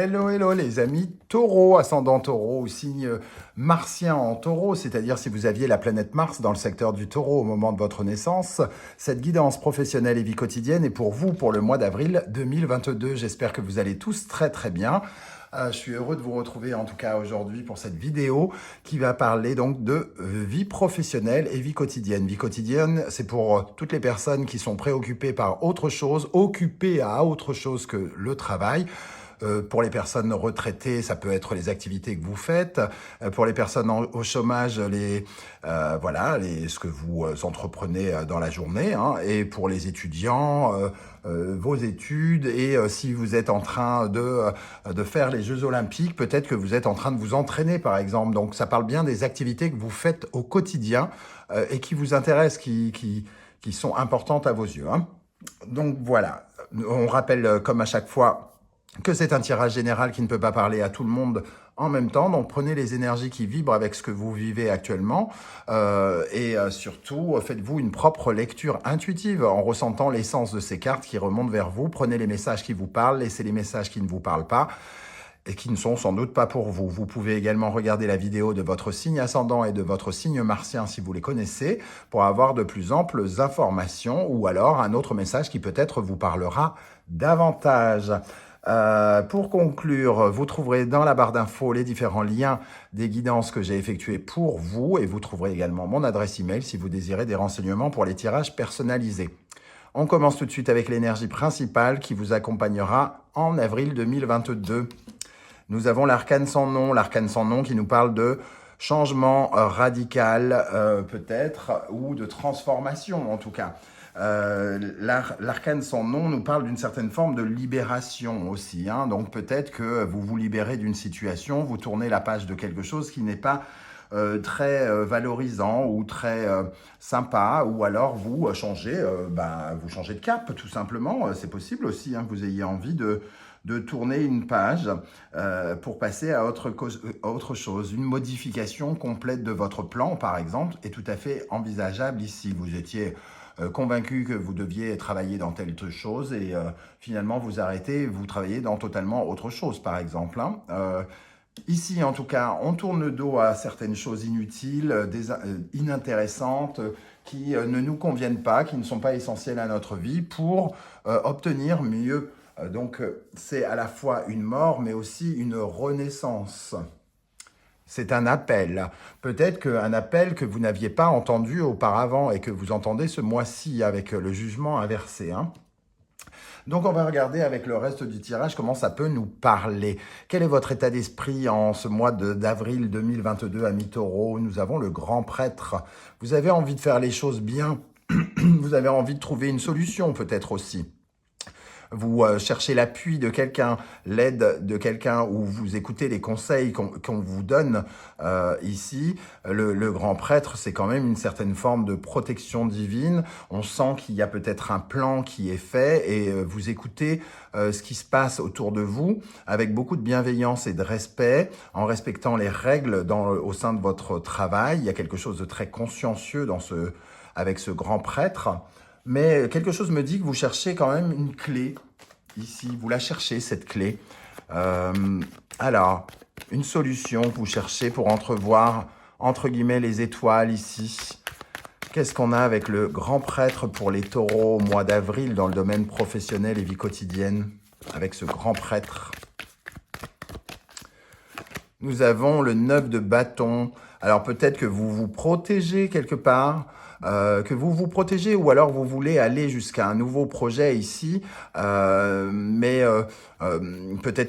Hello, hello les amis taureau, ascendant taureau ou signe martien en taureau, c'est-à-dire si vous aviez la planète Mars dans le secteur du taureau au moment de votre naissance, cette guidance professionnelle et vie quotidienne est pour vous pour le mois d'avril 2022. J'espère que vous allez tous très très bien. Je suis heureux de vous retrouver en tout cas aujourd'hui pour cette vidéo qui va parler donc de vie professionnelle et vie quotidienne. Vie quotidienne, c'est pour toutes les personnes qui sont préoccupées par autre chose, occupées à autre chose que le travail. Pour les personnes retraitées, ça peut être les activités que vous faites. Pour les personnes au chômage, ce que vous entreprenez dans la journée. Hein. Et pour les étudiants, vos études. Et si vous êtes en train de faire les Jeux Olympiques, peut-être que vous êtes en train de vous entraîner, par exemple. Donc, ça parle bien des activités que vous faites au quotidien et qui vous intéressent, qui sont importantes à vos yeux. Hein. Donc, voilà. On rappelle, comme à chaque fois, que c'est un tirage général qui ne peut pas parler à tout le monde en même temps. Donc, prenez les énergies qui vibrent avec ce que vous vivez actuellement surtout, faites-vous une propre lecture intuitive en ressentant l'essence de ces cartes qui remontent vers vous. Prenez les messages qui vous parlent, laissez les messages qui ne vous parlent pas et qui ne sont sans doute pas pour vous. Vous pouvez également regarder la vidéo de votre signe ascendant et de votre signe martien si vous les connaissez pour avoir de plus amples informations ou alors un autre message qui peut-être vous parlera davantage. Pour conclure, vous trouverez dans la barre d'infos les différents liens des guidances que j'ai effectuées pour vous et vous trouverez également mon adresse email si vous désirez des renseignements pour les tirages personnalisés. On commence tout de suite avec l'énergie principale qui vous accompagnera en avril 2022. Nous avons l'arcane sans nom qui nous parle de changement radical peut-être ou de transformation en tout cas. L'arcane sans nom nous parle d'une certaine forme de libération aussi. Hein. Donc peut-être que vous vous libérez d'une situation, vous tournez la page de quelque chose qui n'est pas très valorisant ou très sympa, ou alors vous changez de cap tout simplement. C'est possible aussi hein, que vous ayez envie de tourner une page pour passer à autre chose. Une modification complète de votre plan, par exemple, est tout à fait envisageable ici. Vous étiez convaincu que vous deviez travailler dans telle chose et finalement vous arrêtez, vous travaillez dans totalement autre chose, par exemple. Hein. Ici, en tout cas, on tourne le dos à certaines choses inutiles, inintéressantes, qui ne nous conviennent pas, qui ne sont pas essentielles à notre vie pour obtenir mieux. Donc, c'est à la fois une mort, mais aussi une renaissance. C'est un appel. Peut-être qu'un appel que vous n'aviez pas entendu auparavant et que vous entendez ce mois-ci avec le jugement inversé. Hein. Donc, on va regarder avec le reste du tirage comment ça peut nous parler. Quel est votre état d'esprit en ce mois d'avril 2022 à mi-taureau? Nous avons le grand prêtre. Vous avez envie de faire les choses bien. Vous avez envie de trouver une solution peut-être aussi. Vous cherchez l'appui de quelqu'un, l'aide de quelqu'un, ou vous écoutez les conseils qu'on vous donne ici. Le grand prêtre, c'est quand même une certaine forme de protection divine. On sent qu'il y a peut-être un plan qui est fait et vous écoutez ce qui se passe autour de vous avec beaucoup de bienveillance et de respect, en respectant les règles au sein de votre travail. Il y a quelque chose de très consciencieux avec ce grand prêtre. Mais quelque chose me dit que vous cherchez quand même une clé ici. Vous la cherchez, cette clé. Alors, une solution que vous cherchez pour entrevoir, entre guillemets, les étoiles ici. Qu'est-ce qu'on a avec le grand prêtre pour les taureaux au mois d'avril dans le domaine professionnel et vie quotidienne? Avec ce grand prêtre. Nous avons le 9 de bâton. Alors peut-être que vous vous protégez quelque part. Que vous vous protégez ou alors vous voulez aller jusqu'à un nouveau projet ici, peut-être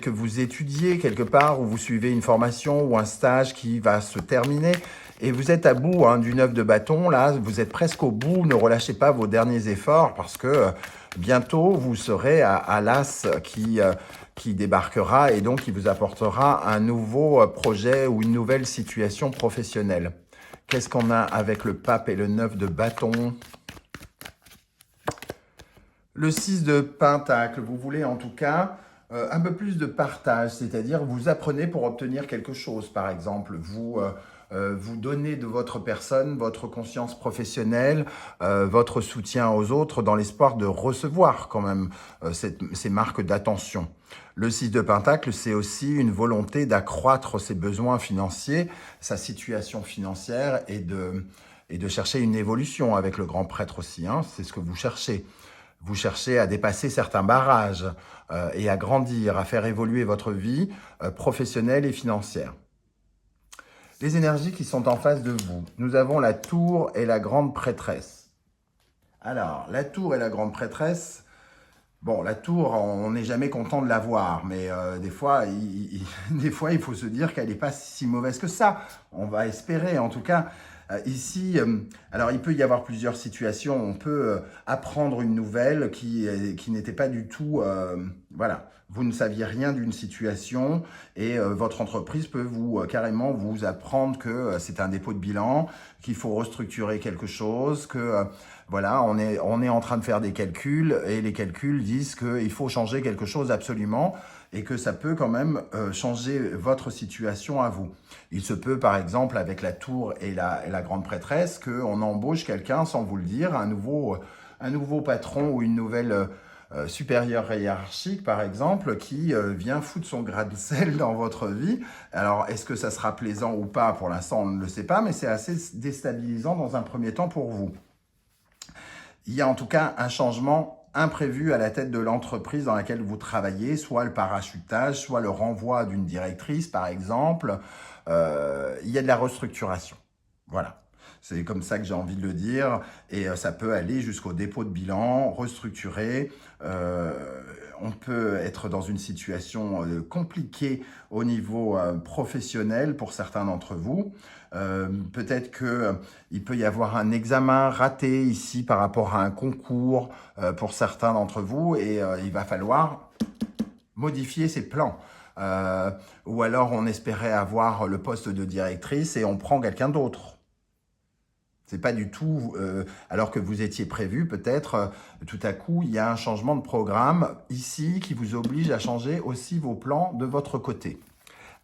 que vous étudiez quelque part ou vous suivez une formation ou un stage qui va se terminer et vous êtes à bout hein, du 9 de bâton, là, vous êtes presque au bout, ne relâchez pas vos derniers efforts parce que bientôt vous serez à l'as qui débarquera et donc qui vous apportera un nouveau projet ou une nouvelle situation professionnelle. Qu'est-ce qu'on a avec le pape et le 9 de bâton? Le 6 de pentacle, vous voulez en tout cas un peu plus de partage, c'est-à-dire vous apprenez pour obtenir quelque chose. Par exemple, vous vous donner de votre personne, votre conscience professionnelle, votre soutien aux autres dans l'espoir de recevoir quand même ces marques d'attention. Le 6 de Pentacle, c'est aussi une volonté d'accroître ses besoins financiers, sa situation financière et de chercher une évolution avec le grand prêtre aussi. Hein, c'est ce que vous cherchez. Vous cherchez à dépasser certains barrages et à grandir, à faire évoluer votre vie professionnelle et financière. Les énergies qui sont en face de vous. Nous avons la tour et la grande prêtresse. Alors, la tour et la grande prêtresse, bon, la tour, on n'est jamais content de la voir, mais des fois, il faut se dire qu'elle n'est pas si mauvaise que ça. On va espérer, en tout cas. Ici, alors il peut y avoir plusieurs situations. On peut apprendre une nouvelle qui n'était pas du tout... voilà, vous ne saviez rien d'une situation et votre entreprise peut carrément vous apprendre que c'est un dépôt de bilan, qu'il faut restructurer quelque chose, que voilà, on est en train de faire des calculs et les calculs disent qu'il faut changer quelque chose absolument et que ça peut quand même changer votre situation à vous. Il se peut par exemple avec la tour et la grande prêtresse qu'on embauche quelqu'un sans vous le dire, un nouveau patron ou une nouvelle supérieure hiérarchique par exemple qui vient foutre son grain de sel dans votre vie. Alors est-ce que ça sera plaisant ou pas? Pour l'instant on ne le sait pas, mais c'est assez déstabilisant dans un premier temps pour vous. Il y a en tout cas un changement imprévu à la tête de l'entreprise dans laquelle vous travaillez, soit le parachutage, soit le renvoi d'une directrice par exemple. Il y a de la restructuration. Voilà. C'est comme ça que j'ai envie de le dire. Et ça peut aller jusqu'au dépôt de bilan, restructurer. On peut être dans une situation compliquée au niveau professionnel pour certains d'entre vous. Peut-être qu'il peut y avoir un examen raté ici par rapport à un concours pour certains d'entre vous et il va falloir modifier ses plans. Ou alors on espérait avoir le poste de directrice et on prend quelqu'un d'autre. C'est pas du tout, alors que vous étiez prévu, peut-être, tout à coup, il y a un changement de programme ici qui vous oblige à changer aussi vos plans de votre côté.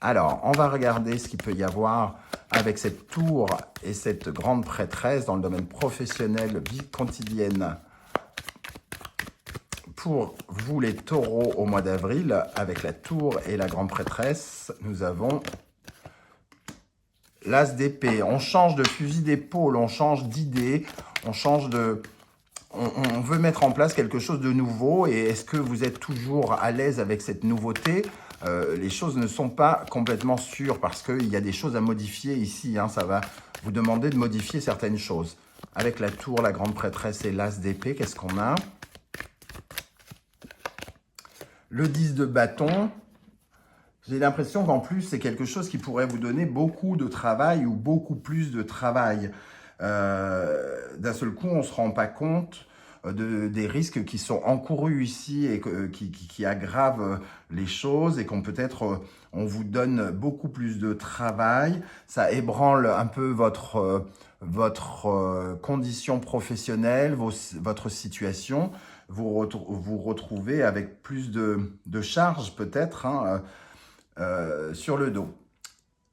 Alors, on va regarder ce qu'il peut y avoir avec cette tour et cette grande prêtresse dans le domaine professionnel, vie quotidienne. Pour vous les taureaux au mois d'avril, avec la tour et la grande prêtresse, nous avons l'as d'épée. On change de fusil d'épaule, on change d'idée, on change de... On veut mettre en place quelque chose de nouveau. Et est-ce que vous êtes toujours à l'aise avec cette nouveauté? Les choses ne sont pas complètement sûres parce qu'il y a des choses à modifier ici. Hein, ça va vous demander de modifier certaines choses. Avec la tour, la grande prêtresse et l'as d'épée, qu'est-ce qu'on a? Le 10 de bâton. J'ai l'impression qu'en plus, c'est quelque chose qui pourrait vous donner beaucoup de travail ou beaucoup plus de travail. D'un seul coup, on ne se rend pas compte des risques qui sont encourus ici et qui aggravent les choses et qu'on peut-être, on vous donne beaucoup plus de travail. Ça ébranle un peu votre condition professionnelle, votre situation. Vous retrouvez avec plus de charges peut-être, hein, sur le dos.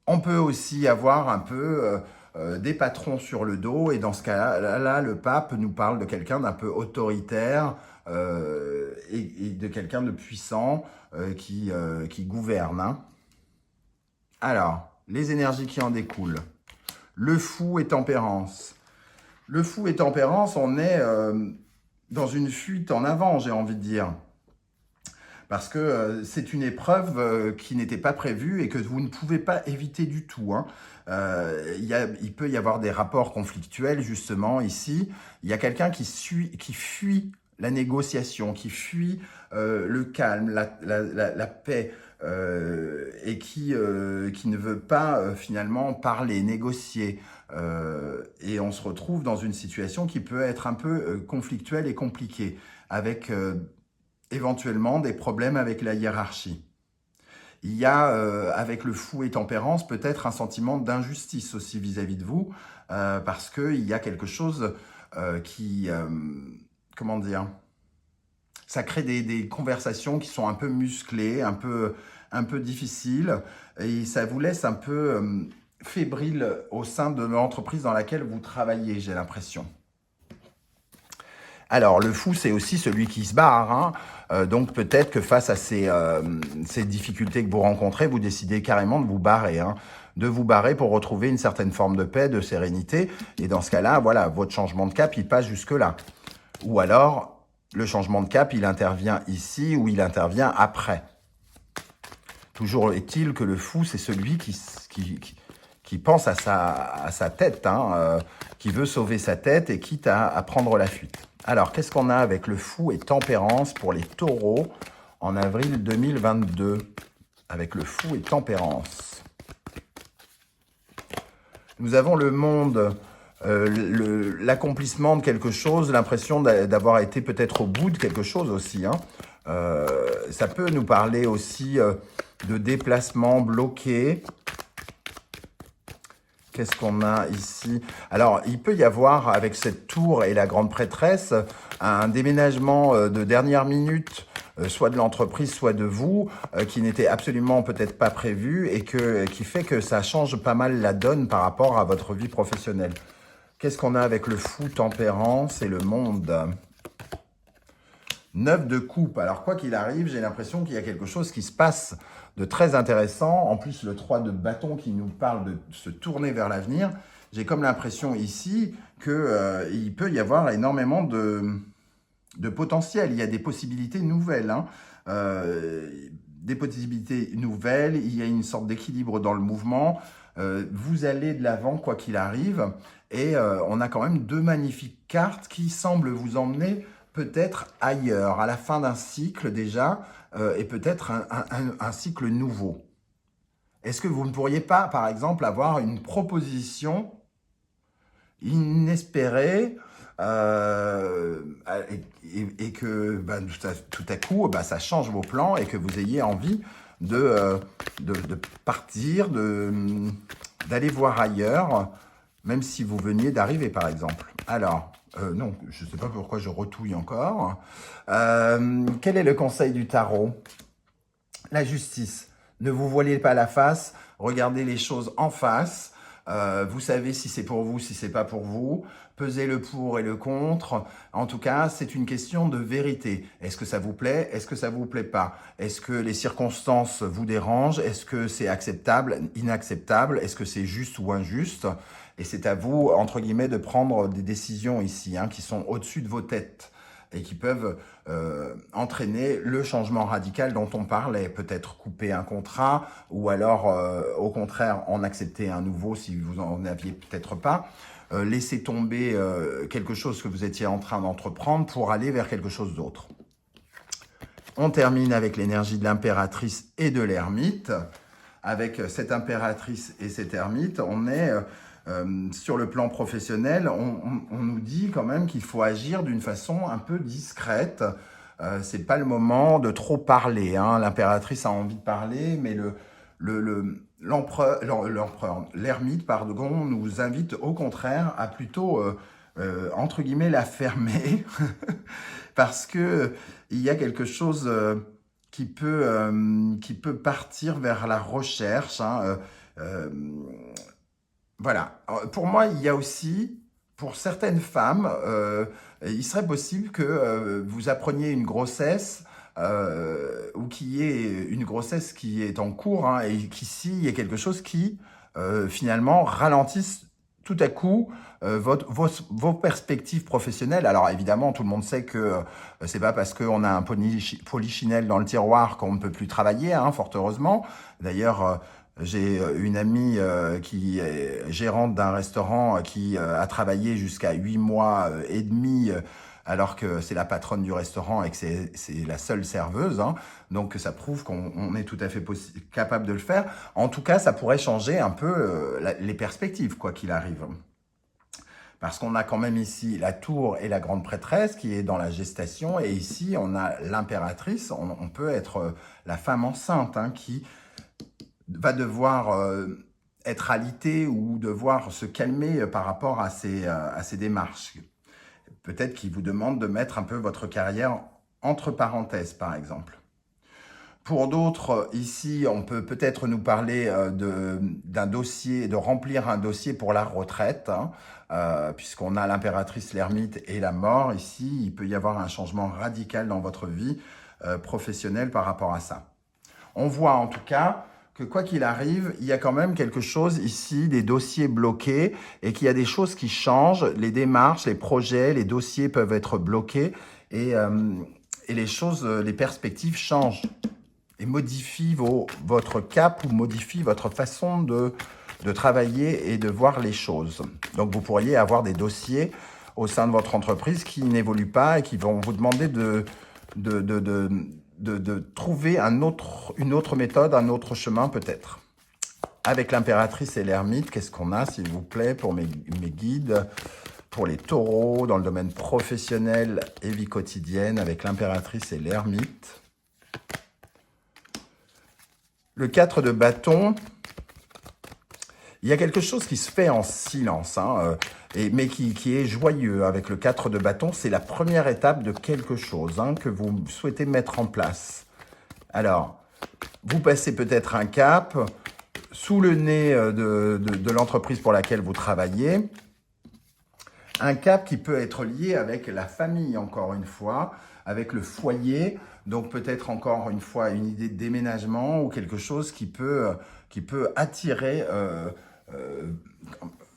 On peut aussi avoir un peu des patrons sur le dos et dans ce cas-là, le pape nous parle de quelqu'un d'un peu autoritaire et de quelqu'un de puissant qui gouverne. Hein. Alors, les énergies qui en découlent. Le fou et tempérance. Le fou et tempérance, on est dans une fuite en avant, j'ai envie de dire. Parce que c'est une épreuve qui n'était pas prévue et que vous ne pouvez pas éviter du tout. Hein. Il peut y avoir des rapports conflictuels, justement, ici. Il y a quelqu'un qui fuit la négociation, qui fuit le calme, la paix, et qui ne veut pas finalement parler, négocier. Et on se retrouve dans une situation qui peut être un peu conflictuelle et compliquée, avec... éventuellement des problèmes avec la hiérarchie. Il y a, avec le fou et tempérance, peut-être un sentiment d'injustice aussi vis-à-vis de vous, parce qu'il y a quelque chose qui... comment dire? Ça crée des conversations qui sont un peu musclées, un peu difficiles, et ça vous laisse un peu fébrile au sein de l'entreprise dans laquelle vous travaillez, j'ai l'impression. Alors, le fou, c'est aussi celui qui se barre, hein. Donc, peut-être que face à ces difficultés que vous rencontrez, vous décidez carrément de vous barrer, hein. De vous barrer pour retrouver une certaine forme de paix, de sérénité. Et dans ce cas-là, voilà, votre changement de cap, il passe jusque-là. Ou alors, le changement de cap, il intervient ici ou il intervient après. Toujours est-il que le fou, c'est celui qui pense à sa tête, hein, qui veut sauver sa tête et quitte à prendre la fuite. Alors, qu'est-ce qu'on a avec le fou et tempérance pour les taureaux en avril 2022? Avec le fou et tempérance. Nous avons le monde, l'accomplissement de quelque chose, l'impression d'avoir été peut-être au bout de quelque chose aussi, hein. Ça peut nous parler aussi de déplacements bloqués. Qu'est-ce qu'on a ici? Alors, il peut y avoir, avec cette tour et la grande prêtresse, un déménagement de dernière minute, soit de l'entreprise, soit de vous, qui n'était absolument peut-être pas prévu et qui fait que ça change pas mal la donne par rapport à votre vie professionnelle. Qu'est-ce qu'on a avec le fou, tempérance et le monde? 9 de coupe. Alors, quoi qu'il arrive, j'ai l'impression qu'il y a quelque chose qui se passe de très intéressant. En plus, le 3 de bâton qui nous parle de se tourner vers l'avenir. J'ai comme l'impression ici qu'il peut y avoir énormément de potentiel. Il y a des possibilités nouvelles, hein. Des possibilités nouvelles. Il y a une sorte d'équilibre dans le mouvement. Vous allez de l'avant, quoi qu'il arrive. Et on a quand même 2 magnifiques cartes qui semblent vous emmener peut-être ailleurs, à la fin d'un cycle déjà, et peut-être un cycle nouveau. Est-ce que vous ne pourriez pas, par exemple, avoir une proposition inespérée et que tout à coup, ça change vos plans et que vous ayez envie de partir, d'aller voir ailleurs, même si vous veniez d'arriver, par exemple. Alors, non, je ne sais pas pourquoi je retouille encore. Quel est le conseil du tarot? La justice. Ne vous voilez pas la face, regardez les choses en face. Vous savez si c'est pour vous, si c'est pas pour vous. Pesez le pour et le contre. En tout cas, c'est une question de vérité. Est-ce que ça vous plaît? Est-ce que ça vous plaît pas? Est-ce que les circonstances vous dérangent? Est-ce que c'est acceptable, inacceptable? Est-ce que c'est juste ou injuste? Et c'est à vous, entre guillemets, de prendre des décisions ici, hein, qui sont au-dessus de vos têtes et qui peuvent entraîner le changement radical dont on parlait. Peut-être couper un contrat ou alors, au contraire, en accepter un nouveau si vous en aviez peut-être pas. Laisser tomber quelque chose que vous étiez en train d'entreprendre pour aller vers quelque chose d'autre. On termine avec l'énergie de l'impératrice et de l'ermite. Avec cette impératrice et cet ermite, on est sur le plan professionnel, on nous dit quand même qu'il faut agir d'une façon un peu discrète. C'est pas le moment de trop parler, hein. L'impératrice a envie de parler, mais l'ermite, pardon, nous invite au contraire à plutôt, entre guillemets, la fermer, parce que il y a quelque chose qui peut partir vers la recherche, hein. Voilà. Pour moi, il y a aussi, pour certaines femmes, il serait possible que vous appreniez une grossesse ou qu'il y ait une grossesse qui est en cours, hein, et qu'ici, il y ait quelque chose qui, finalement, ralentisse tout à coup vos perspectives professionnelles. Alors évidemment, tout le monde sait que c'est pas parce qu'on a un polichinelle dans le tiroir qu'on ne peut plus travailler, hein, fort heureusement. D'ailleurs, j'ai une amie qui est gérante d'un restaurant qui a travaillé jusqu'à 8 mois et demi alors que c'est la patronne du restaurant et que c'est la seule serveuse, hein. Donc ça prouve qu'on est tout à fait capable de le faire. En tout cas, ça pourrait changer un peu les perspectives, quoi qu'il arrive. Parce qu'on a quand même ici la tour et la grande prêtresse qui est dans la gestation. Et ici, on a l'impératrice. On peut être la femme enceinte, hein, qui va devoir être alitée ou devoir se calmer par rapport à ces démarches. Peut-être qu'il vous demande de mettre un peu votre carrière entre parenthèses, par exemple. Pour d'autres, ici, on peut peut-être nous parler d'un dossier, de remplir un dossier pour la retraite, hein, puisqu'on a l'impératrice, l'ermite et la mort. Ici, il peut y avoir un changement radical dans votre vie professionnelle par rapport à ça. On voit en tout cas que quoi qu'il arrive, il y a quand même quelque chose ici, des dossiers bloqués, et qu'il y a des choses qui changent. Les démarches, les projets, les dossiers peuvent être bloqués, et les choses, les perspectives changent et modifie votre cap ou modifie votre façon de travailler et de voir les choses. Donc, vous pourriez avoir des dossiers au sein de votre entreprise qui n'évoluent pas et qui vont vous demander de trouver une autre méthode, un autre chemin peut-être. Avec l'impératrice et l'ermite, qu'est-ce qu'on a, s'il vous plaît, pour mes guides, pour les taureaux, dans le domaine professionnel et vie quotidienne, avec l'impératrice et l'ermite. Le 4 de bâton, il y a quelque chose qui se fait en silence, hein, mais qui est joyeux. Avec le 4 de bâton, c'est la première étape de quelque chose hein, que vous souhaitez mettre en place. Alors, vous passez peut-être un cap sous le nez de l'entreprise pour laquelle vous travaillez. Un cap qui peut être lié avec la famille, encore une fois, avec le foyer. Donc peut-être encore une fois une idée de déménagement ou quelque chose qui peut attirer,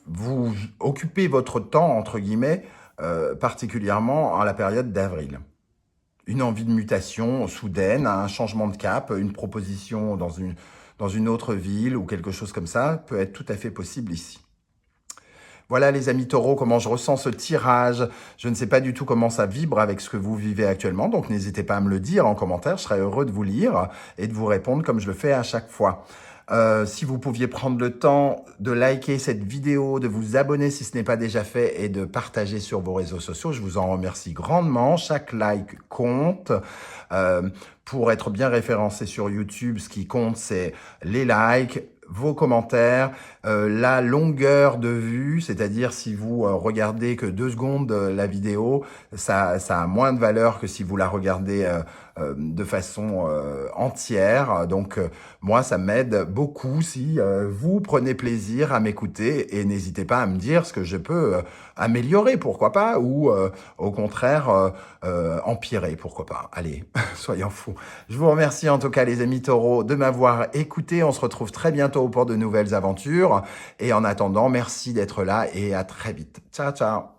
vous occuper votre temps, entre guillemets, particulièrement à la période d'avril. Une envie de mutation soudaine, un changement de cap, une proposition dans une autre ville ou quelque chose comme ça peut être tout à fait possible ici. Voilà les amis taureaux, comment je ressens ce tirage. Je ne sais pas du tout comment ça vibre avec ce que vous vivez actuellement, donc n'hésitez pas à me le dire en commentaire, je serai heureux de vous lire et de vous répondre comme je le fais à chaque fois. Si vous pouviez prendre le temps de liker cette vidéo, de vous abonner si ce n'est pas déjà fait et de partager sur vos réseaux sociaux, je vous en remercie grandement. Chaque like compte. Pour être bien référencé sur YouTube, ce qui compte, c'est les likes, vos commentaires, la longueur de vue, c'est-à-dire si vous regardez que 2 secondes la vidéo, ça a moins de valeur que si vous la regardez de façon entière. Donc moi, ça m'aide beaucoup si vous prenez plaisir à m'écouter et n'hésitez pas à me dire ce que je peux améliorer, pourquoi pas, ou au contraire empirer, pourquoi pas. Allez, soyons fous. Je vous remercie en tout cas les amis taureaux de m'avoir écouté. On se retrouve très bientôt pour de nouvelles aventures. Et en attendant, merci d'être là et à très vite. Ciao, ciao.